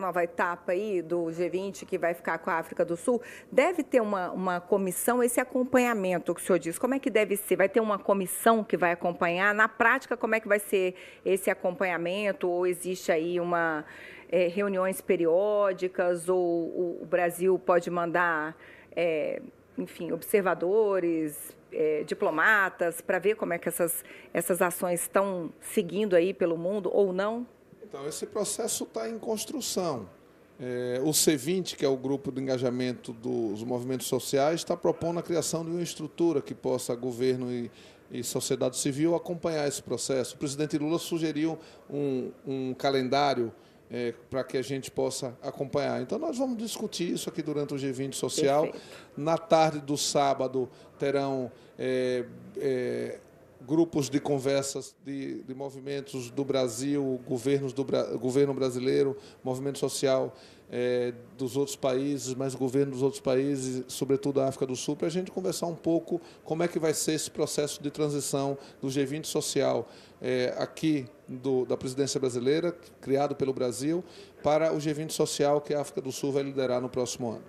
nova etapa aí do G20, que vai ficar com a África do Sul, deve ter uma comissão, esse acompanhamento que o senhor diz, como é que deve ser? Vai ter uma comissão que vai acompanhar? Na prática, como é que vai ser esse acompanhamento? Ou existe aí reuniões periódicas? Ou o Brasil pode mandar, enfim, observadores, diplomatas, para ver como é que essas ações estão seguindo aí pelo mundo ou não? Então, esse processo está em construção. O C20, que é o grupo de engajamento dos movimentos sociais, está propondo a criação de uma estrutura que possa governo e sociedade civil acompanhar esse processo. O presidente Lula sugeriu um calendário para que a gente possa acompanhar. Então, nós vamos discutir isso aqui durante o G20 Social. Perfeito. Na tarde do sábado, terão grupos de conversas de movimentos do Brasil, governo brasileiro, movimento social dos outros países, mas governo dos outros países, sobretudo da África do Sul, para a gente conversar um pouco como é que vai ser esse processo de transição do G20 Social aqui da presidência brasileira, criado pelo Brasil, para o G20 Social que a África do Sul vai liderar no próximo ano.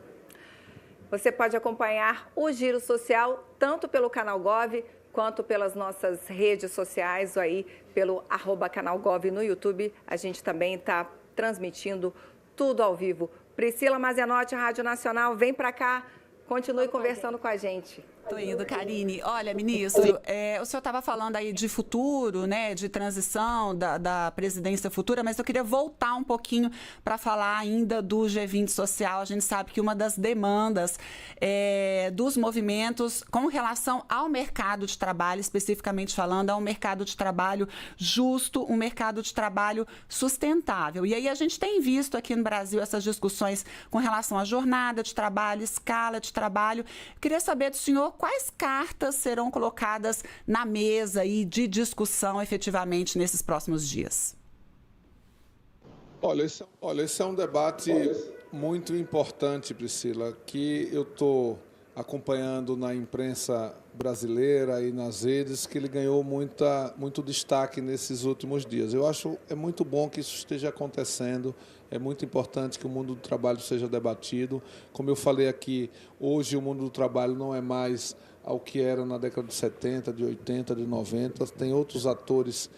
Você pode acompanhar o Giro Social tanto pelo Canal Gov, quanto pelas nossas redes sociais, ou aí pelo @canalgov no YouTube. A gente também está transmitindo tudo ao vivo. Priscila Mazianotti, Rádio Nacional, vem para cá, continue conversando com a gente. Tô indo, Karine. Olha, ministro, o senhor estava falando aí de futuro, né, de transição da presidência futura, mas eu queria voltar um pouquinho para falar ainda do G20 social. A gente sabe que uma das demandas dos movimentos com relação ao mercado de trabalho, especificamente falando, é um mercado de trabalho justo, um mercado de trabalho sustentável. E aí a gente tem visto aqui no Brasil essas discussões com relação à jornada de trabalho, escala de trabalho. Queria saber do senhor quais cartas serão colocadas na mesa aí de discussão efetivamente nesses próximos dias. Olha, esse é um debate muito importante, Priscila, que eu estou acompanhando na imprensa brasileira e nas redes, que ele ganhou muito destaque nesses últimos dias. Eu acho é muito bom que isso esteja acontecendo, é muito importante que o mundo do trabalho seja debatido. Como eu falei aqui, hoje o mundo do trabalho não é mais ao que era na década de 70, de 80, de 90, tem outros atores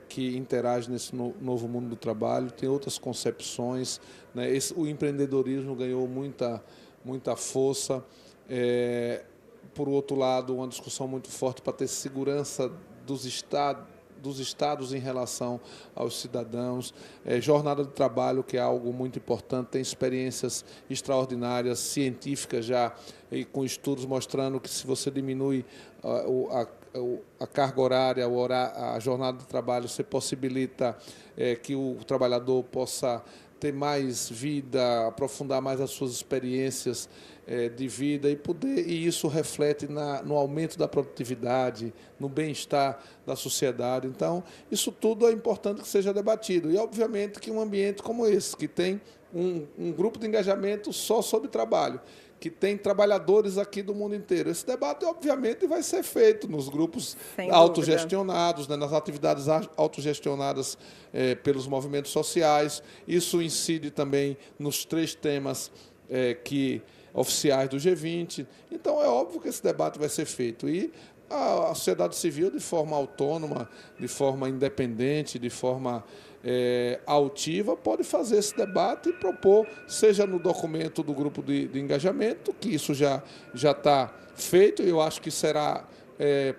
que interagem nesse novo mundo do trabalho, tem outras concepções, né? O empreendedorismo ganhou muita força. Por outro lado, uma discussão muito forte para ter segurança dos estados em relação aos cidadãos. Jornada de trabalho, que é algo muito importante, tem experiências extraordinárias, científicas já, e com estudos mostrando que se você diminui a carga horária, a jornada de trabalho, você possibilita que o trabalhador possa ter mais vida, aprofundar mais as suas experiências de vida e isso reflete no aumento da produtividade, no bem-estar da sociedade. Então, isso tudo é importante que seja debatido. E, obviamente, que um ambiente como esse, que tem um grupo de engajamento só sobre trabalho, que tem trabalhadores aqui do mundo inteiro. Esse debate, obviamente, vai ser feito nos grupos autogestionados, né, nas atividades autogestionadas pelos movimentos sociais. Isso incide também nos 3 temas oficiais do G20. Então, é óbvio que esse debate vai ser feito. E a sociedade civil, de forma autônoma, de forma independente, de forma altiva, pode fazer esse debate e propor, seja no documento do grupo de engajamento, que isso já está feito, e eu acho que será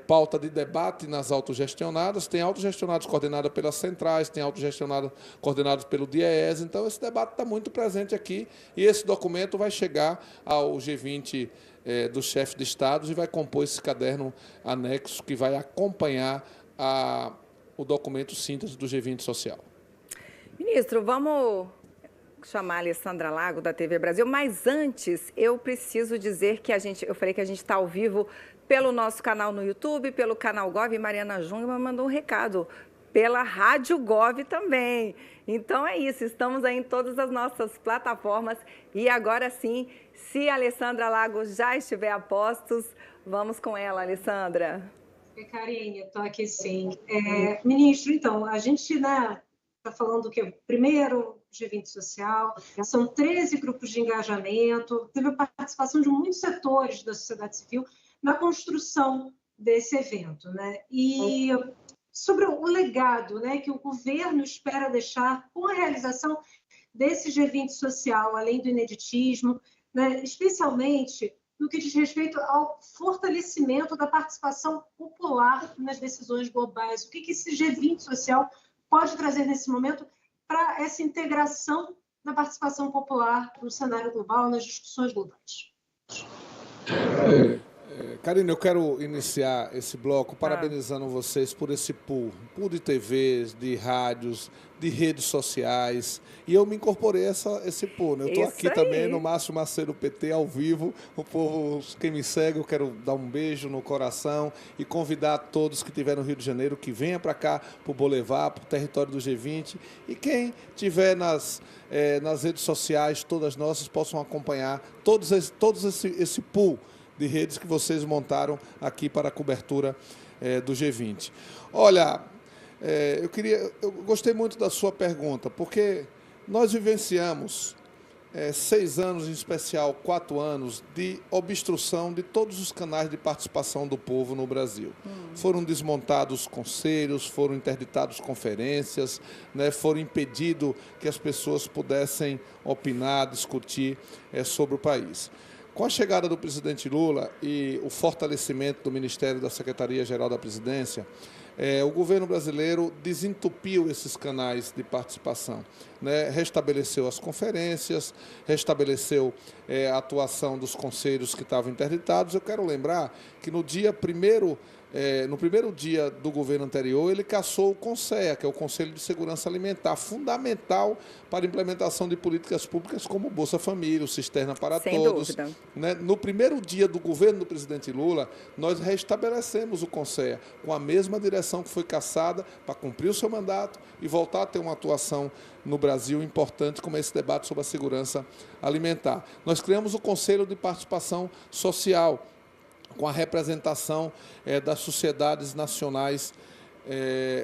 pauta de debate nas autogestionadas. Tem autogestionadas coordenadas pelas centrais, tem autogestionadas coordenadas pelo DIEESE, então esse debate está muito presente aqui, e esse documento vai chegar ao G20 dos chefes de estados e vai compor esse caderno anexo que vai acompanhar o documento síntese do G20 social. Ministro, vamos chamar a Alessandra Lago, da TV Brasil, mas antes eu preciso dizer que eu falei que a gente está ao vivo pelo nosso canal no YouTube, pelo canal Gov, e Mariana Jungmann mandou um recado, pela Rádio Gov também. Então é isso, estamos aí em todas as nossas plataformas e agora sim, se a Alessandra Lago já estiver a postos, vamos com ela, Alessandra. Karine, estou aqui sim. Ministro, então, a gente está falando que o primeiro G20 social, são 13 grupos de engajamento, teve a participação de muitos setores da sociedade civil na construção desse evento, né? E sobre o legado, né, que o governo espera deixar com a realização desse G20 social, além do ineditismo, né, especialmente no que diz respeito ao fortalecimento da participação popular nas decisões globais. O que esse G20 social pode trazer nesse momento para essa integração da participação popular no cenário global, nas discussões globais? Karine, eu quero iniciar esse bloco parabenizando vocês por esse pool de TVs, de rádios, de redes sociais, e eu me incorporei a esse pool, né? Eu estou aqui também no Márcio Macedo PT ao vivo. O povo, quem me segue, eu quero dar um beijo no coração e convidar todos que estiverem no Rio de Janeiro que venham para cá, para o Boulevard, para o território do G20, e quem estiver nas redes sociais, todas nossas, possam acompanhar todos esse pool de redes que vocês montaram aqui para a cobertura do G20. Olha, eu gostei muito da sua pergunta, porque nós vivenciamos 6 anos, em especial 4 anos, de obstrução de todos os canais de participação do povo no Brasil. Foram desmontados conselhos, foram interditadas conferências, né, foram impedido que as pessoas pudessem opinar, discutir sobre o país. Com a chegada do presidente Lula e o fortalecimento do Ministério da Secretaria-Geral da Presidência, o governo brasileiro desentupiu esses canais de participação, né? Restabeleceu as conferências, restabeleceu a atuação dos conselhos que estavam interditados. Eu quero lembrar que no primeiro dia do governo anterior, ele cassou o CONSEA, que é o Conselho de Segurança Alimentar, fundamental para a implementação de políticas públicas como Bolsa Família, o Cisterna para Sem Todos. dúvida. Né? No primeiro dia do governo do presidente Lula, nós restabelecemos o CONSEA com a mesma direção que foi cassada para cumprir o seu mandato e voltar a ter uma atuação no Brasil importante como esse debate sobre a segurança alimentar. Nós criamos o Conselho de Participação Social, com a representação das sociedades nacionais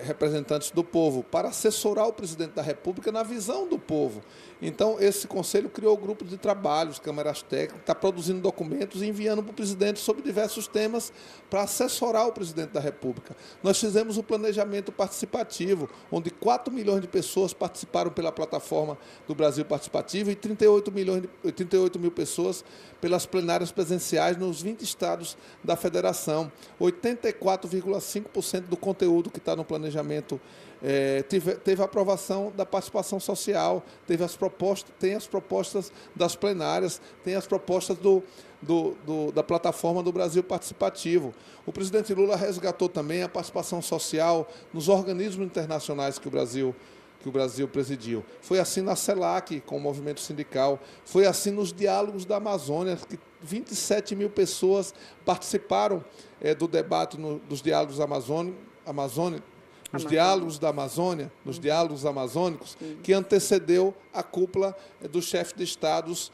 representantes do povo, para assessorar o presidente da República na visão do povo. Então, esse conselho criou grupos de trabalhos, câmaras técnicas, está produzindo documentos e enviando para o presidente sobre diversos temas para assessorar o presidente da República. Nós fizemos o planejamento participativo, onde 4 milhões de pessoas participaram pela plataforma do Brasil Participativo e 38 mil pessoas pelas plenárias presenciais nos 20 estados da federação. 84,5% do conteúdo que está no planejamento teve a aprovação da participação social, tem as propostas das plenárias, tem as propostas da plataforma do Brasil Participativo. O presidente Lula resgatou também a participação social nos organismos internacionais que o Brasil presidiu. Foi assim na CELAC, com o movimento sindical, foi assim nos diálogos da Amazônia, que 27 mil pessoas participaram do debate dos diálogos nos diálogos da Amazônia, nos diálogos amazônicos, que antecedeu a cúpula dos chefes de estados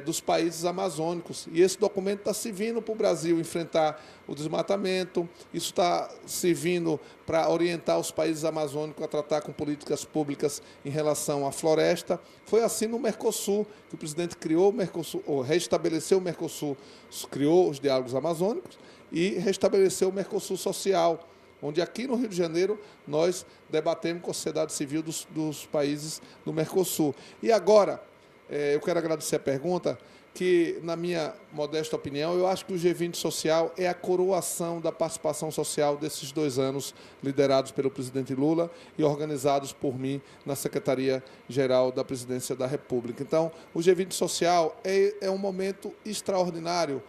dos países amazônicos. E esse documento está servindo para o Brasil enfrentar o desmatamento, isso está servindo para orientar os países amazônicos a tratar com políticas públicas em relação à floresta. Foi assim no Mercosul, que o presidente criou o Mercosul, ou restabeleceu o Mercosul, criou os diálogos amazônicos e restabeleceu o Mercosul social, onde aqui no Rio de Janeiro nós debatemos com a sociedade civil dos países do Mercosul. E agora, eu quero agradecer a pergunta, que, na minha modesta opinião, eu acho que o G20 Social é a coroação da participação social desses 2 anos, liderados pelo presidente Lula e organizados por mim na Secretaria-Geral da Presidência da República. Então, o G20 Social é um momento extraordinário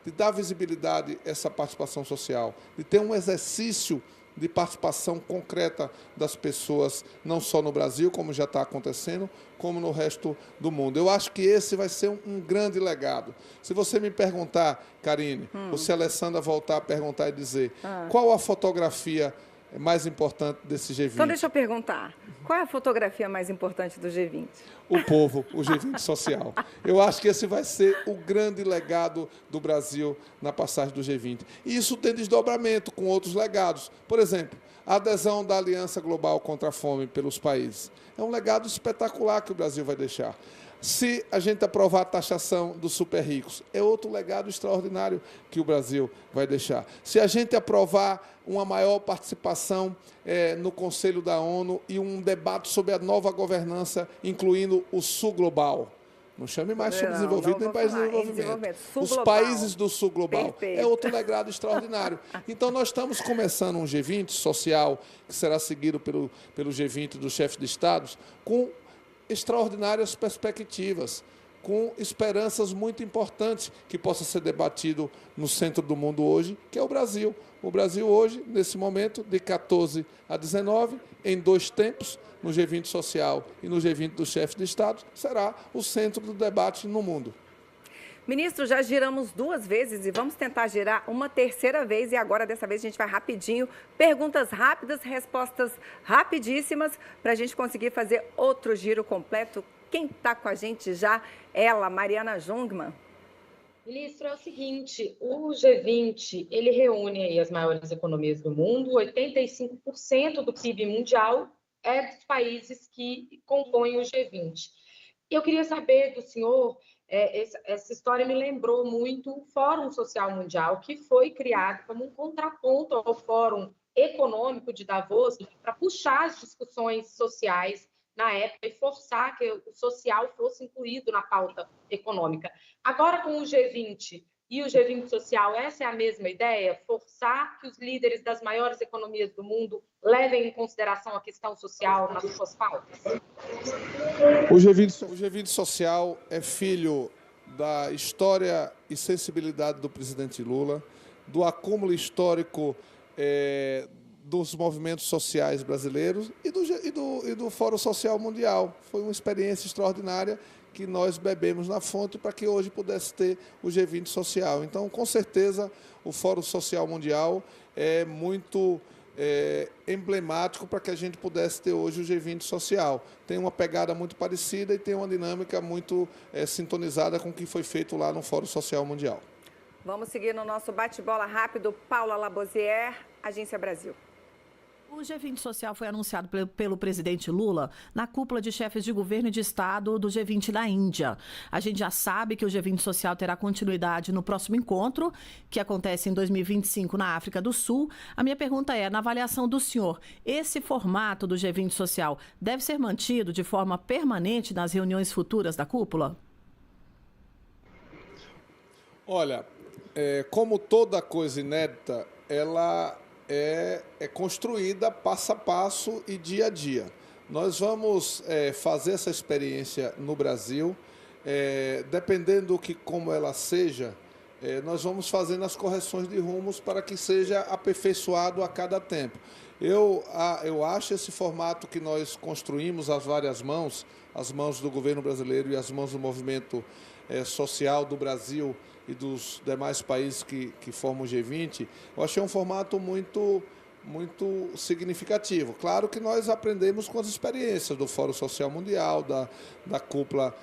de dar visibilidade a essa participação social, de ter um exercício de participação concreta das pessoas, não só no Brasil, como já está acontecendo, como no resto do mundo. Eu acho que esse vai ser um grande legado. Se você me perguntar, Karine, ou se a Alessandra voltar a perguntar e dizer qual a fotografia mais importante desse G20? Então, deixa eu perguntar. Qual é a fotografia mais importante do G20? O povo, o G20 Social. Eu acho que esse vai ser o grande legado do Brasil na passagem do G20. E isso tem desdobramento com outros legados. Por exemplo, a adesão da Aliança Global contra a Fome pelos países. É um legado espetacular que o Brasil vai deixar. Se a gente aprovar a taxação dos super ricos, é outro legado extraordinário que o Brasil vai deixar. Se a gente aprovar uma maior participação no Conselho da ONU e um debate sobre a nova governança, incluindo o Sul Global. Não chame mais subdesenvolvido nem país de desenvolvimento. Os países do Sul Global. Perfeito. É outro legado extraordinário. Então, nós estamos começando um G20 social, que será seguido pelo G20 dos chefes de Estados, com extraordinárias perspectivas, com esperanças muito importantes que possa ser debatido no centro do mundo hoje, que é o Brasil. O Brasil hoje, nesse momento, de 14 a 19, em 2 tempos, no G20 social e no G20 dos chefes de Estado, será o centro do debate no mundo. Ministro, já giramos 2 vezes e vamos tentar girar uma 3ª vez. E agora, dessa vez, a gente vai rapidinho. Perguntas rápidas, respostas rapidíssimas, para a gente conseguir fazer outro giro completo. Quem está com a gente já? Ela, Mariana Jungmann. Ministro, é o seguinte, o G20, ele reúne aí as maiores economias do mundo, 85% do PIB mundial é dos países que compõem o G20. Eu queria saber do senhor, essa história me lembrou muito o Fórum Social Mundial, que foi criado como um contraponto ao Fórum Econômico de Davos, para puxar as discussões sociais na época e forçar que o social fosse incluído na pauta econômica. Agora, com o G20 e o G20 social, essa é a mesma ideia? Forçar que os líderes das maiores economias do mundo levem em consideração a questão social nas suas pautas? O G20 social é filho da história e sensibilidade do presidente Lula, do acúmulo histórico dos movimentos sociais brasileiros e do Fórum Social Mundial. Foi uma experiência extraordinária que nós bebemos na fonte para que hoje pudesse ter o G20 social. Então, com certeza, o Fórum Social Mundial é muito emblemático para que a gente pudesse ter hoje o G20 social. Tem uma pegada muito parecida e tem uma dinâmica muito sintonizada com o que foi feito lá no Fórum Social Mundial. Vamos seguir no nosso bate-bola rápido. Paula Labosière, Agência Brasil. O G20 social foi anunciado pelo presidente Lula na cúpula de chefes de governo e de Estado do G20 da Índia. A gente já sabe que o G20 social terá continuidade no próximo encontro, que acontece em 2025 na África do Sul. A minha pergunta é, na avaliação do senhor, esse formato do G20 social deve ser mantido de forma permanente nas reuniões futuras da cúpula? Olha, como toda coisa inédita, ela é construída passo a passo e dia a dia. Nós vamos fazer essa experiência no Brasil, dependendo como ela seja, nós vamos fazendo as correções de rumos para que seja aperfeiçoado a cada tempo. Eu acho esse formato que nós construímos às várias mãos, as mãos do governo brasileiro e as mãos do movimento social do Brasil e dos demais países que formam o G20, eu achei um formato muito significativo. Claro que nós aprendemos com as experiências do Fórum Social Mundial, da cúpula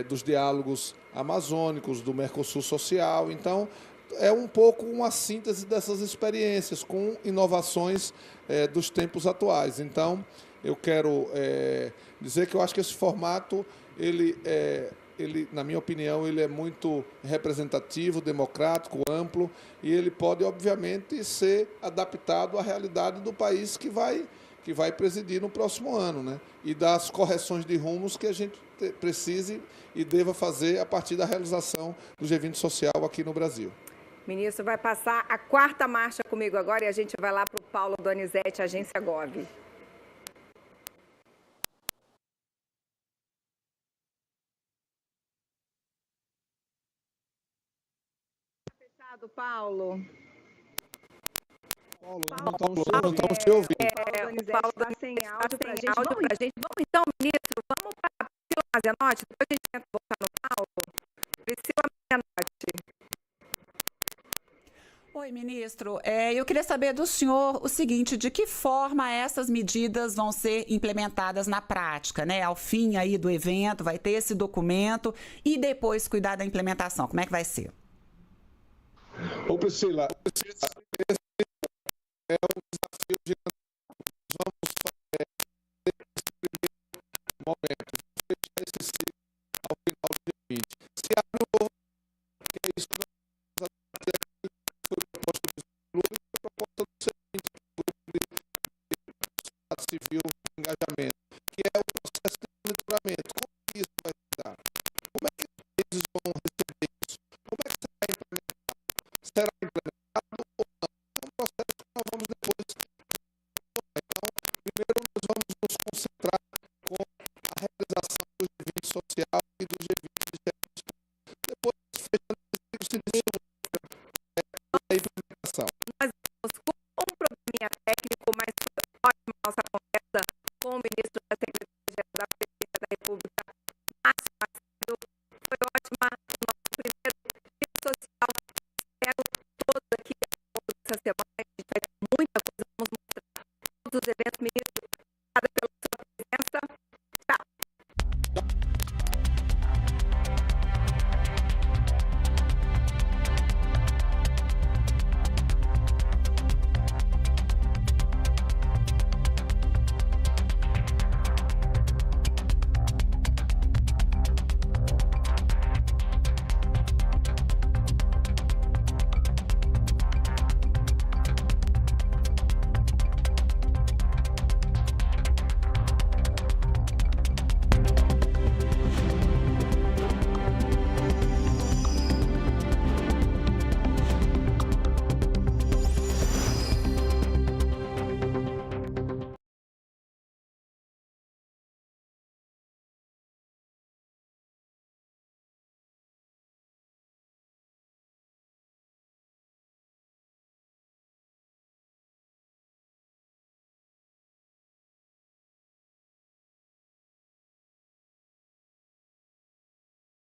dos diálogos amazônicos, do Mercosul Social. Então, é um pouco uma síntese dessas experiências, com inovações dos tempos atuais. Então, eu quero dizer que eu acho que esse formato, ele, na minha opinião, ele é muito representativo, democrático, amplo, e ele pode, obviamente, ser adaptado à realidade do país que vai presidir no próximo ano, né? E das correções de rumos que a gente precise e deva fazer a partir da realização do G20 social aqui no Brasil. Ministro, vai passar a 4ª marcha comigo agora e a gente vai lá para o Paulo Donizete, Agência Gov. Paulo. Não estamos te ouvindo. O Paulo está sem áudio para a gente. Vamos então, ministro, vamos para a Priscila Mazenotti, depois a gente tenta voltar no Paulo. Priscila Mazenotti. Oi, ministro. Eu queria saber do senhor o seguinte, de que forma essas medidas vão ser implementadas na prática, né? Ao fim aí do evento, vai ter esse documento e depois cuidar da implementação. Como é que vai ser? Ô Priscila, esse é um